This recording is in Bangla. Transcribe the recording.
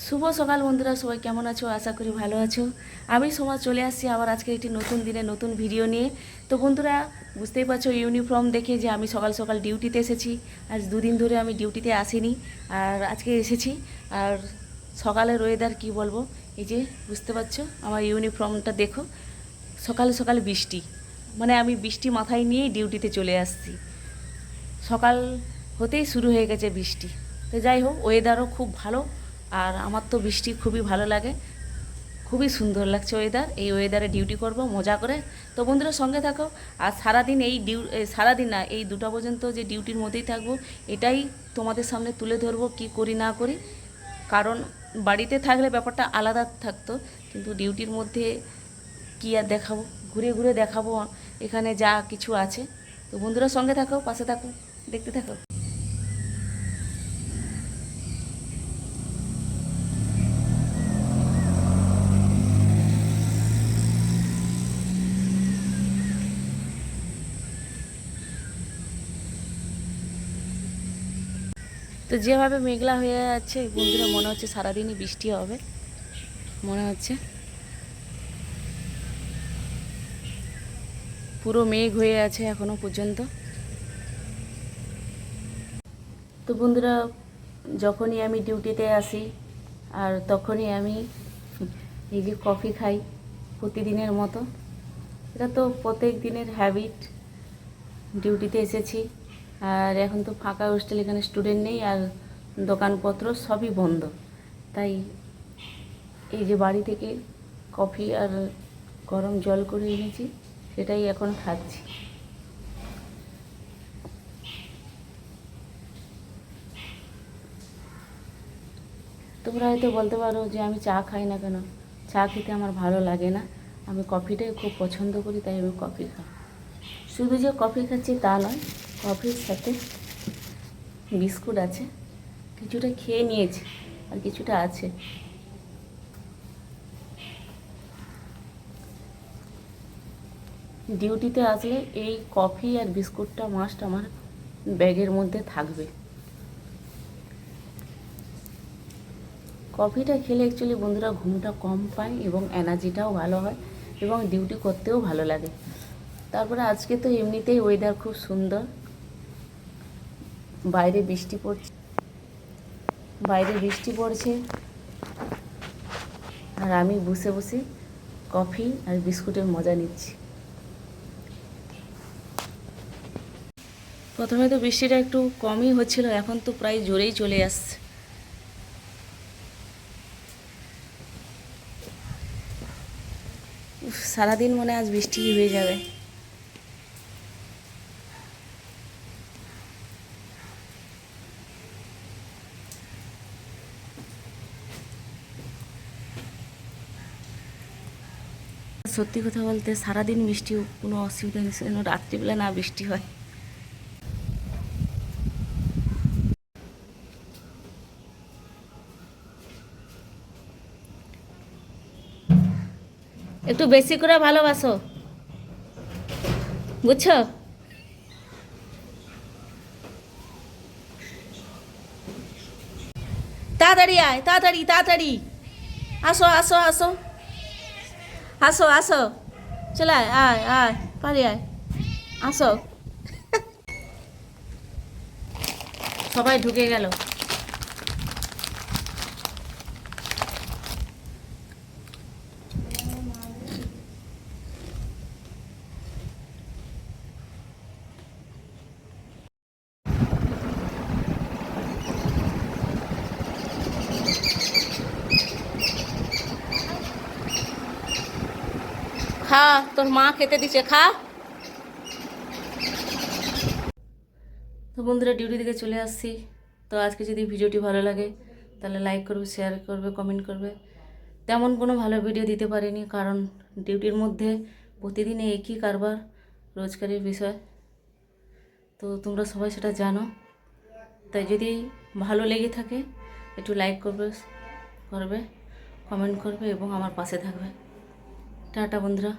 শুভ সকাল বন্ধুরা, সবাই কেমন আছো? আশা করি ভালো আছো। আমি সমাজ চলে আসছি আবার আজকে একটি নতুন দিনে নতুন ভিডিও নিয়ে। তো বন্ধুরা, বুঝতেই পারছো ইউনিফর্ম দেখে যে আমি সকাল সকাল ডিউটিতে এসেছি। আজ দুদিন ধরে আমি ডিউটিতে আসিনি, আর আজকে এসেছি। আর সকালের ওয়েদার কি বলবো, এই যে বুঝতে পারছো আমার ইউনিফর্মটা দেখো। সকালে সকালে বৃষ্টি, মানে আমি বৃষ্টি মাথায় নিয়েই ডিউটিতে চলে আসছি। সকাল হতেই শুরু হয়ে গেছে বৃষ্টি। তো যাই হোক, ওয়েদারও খুব ভালো, আর আমার তো বৃষ্টি খুবই ভালো লাগে। খুবই সুন্দর লাগছে ওয়েদার। এই ওয়েদারে ডিউটি করব মজা করে। তো বন্ধুরা সঙ্গে থাকো। আর সারাদিন সারাদিন না, এই 2টা পর্যন্ত যে ডিউটির মধ্যেই থাকবো, এটাই তোমাদের সামনে তুলে ধরবো কি করি না করি। কারণ বাড়িতে থাকলে ব্যাপারটা আলাদা থাকতো, কিন্তু ডিউটির মধ্যে কী আর দেখাবো, ঘুরে ঘুরে দেখাবো এখানে যা কিছু আছে। তো বন্ধুরা সঙ্গে থাকো, পাশে থাকো, দেখতে থাকো। তো যেভাবে মেঘলা হয়ে যাচ্ছে বন্ধুরা, মনে হচ্ছে সারাদিনই বৃষ্টি হবে মনে হচ্ছে। পুরো মেঘ হয়ে আছে এখনো পর্যন্ত। তো বন্ধুরা, যখনই আমি ডিউটিতে আসি আর তখনই আমি এই যে কফি খাই প্রতিদিনের মতো। এটা তো প্রত্যেক দিনের হ্যাবিট। ডিউটিতে এসেছি আর এখন তো ফাঁকা হোস্টেল, এখানে স্টুডেন্ট নেই, আর দোকানপত্র সবই বন্ধ। তাই এই যে বাড়ি থেকে কফি আর গরম জল করে এনেছি, সেটাই এখন খাচ্ছি। তোমরা হয়তো বলতে পারো যে আমি চা খাই না কেন। চা খেতে আমার ভালো লাগে না, আমি কফিটাই খুব পছন্দ করি, তাই আমি কফি খাই। শুধু যে কফি খাচ্ছি তা নয়, কফির সাথে বিস্কুট আছে, কিছুটা খেয়ে নিয়েছি আর কিছুটা আছে। ডিউটিতে আসলে এই কফি আর বিস্কুটটা মাস্ট আমার ব্যাগের মধ্যে থাকবে। কফিটা খেলে অ্যাকচুয়ালি বন্ধুরা ঘুমটা কম পায় এবং এনার্জিটাও ভালো হয় এবং ডিউটি করতেও ভালো লাগে। তারপরে আজকে তো এমনিতেই ওয়েদার খুব সুন্দর, বাইরে বৃষ্টি পড়ছে, আর আমি বসে বসে কফি আর বিস্কুটের মজা নিচ্ছি। প্রথমে তো বৃষ্টিটা একটু কমই হচ্ছিল, এখন তো প্রায় জোরেই চলে আসছে। সারাদিন মনে আজ বৃষ্টি হয়ে যাবে। সত্যি কথা বলতে সারাদিন বৃষ্টি, কোনো অসুবিধা নেই, রাত্রিবেলা না বৃষ্টি হয়। একটু বেশি করে ভালোবাসো, বুঝছো? তাড়াতাড়ি আয়, তাড়াতাড়ি তাড়াতাড়ি আসো আসো আসো আসো আসো, চলে আয় আয় আয়, পারি আয়, আসো। সবাই ঢুকে গেল। খা, তোর মা খেতে দিছে, খা। তো বন্ধুরা, ডিউটি থেকে চলে আসছি। তো আজকে যদি ভিডিওটি ভালো লাগে তাহলে লাইক করবে, শেয়ার করবে, কমেন্ট করবে। তেমন কোনো ভালো ভিডিও দিতে পারিনি, কারণ ডিউটির মধ্যে প্রতিদিন একই কারবার, রোজগারের বিষয়। তো তোমরা সবাই সেটা জানো। তাই যদি ভালো লেগে থাকে একটু লাইক করবে, কমেন্ট করবে এবং আমার পাশে থাকবে। টাটা বন্ধুরা।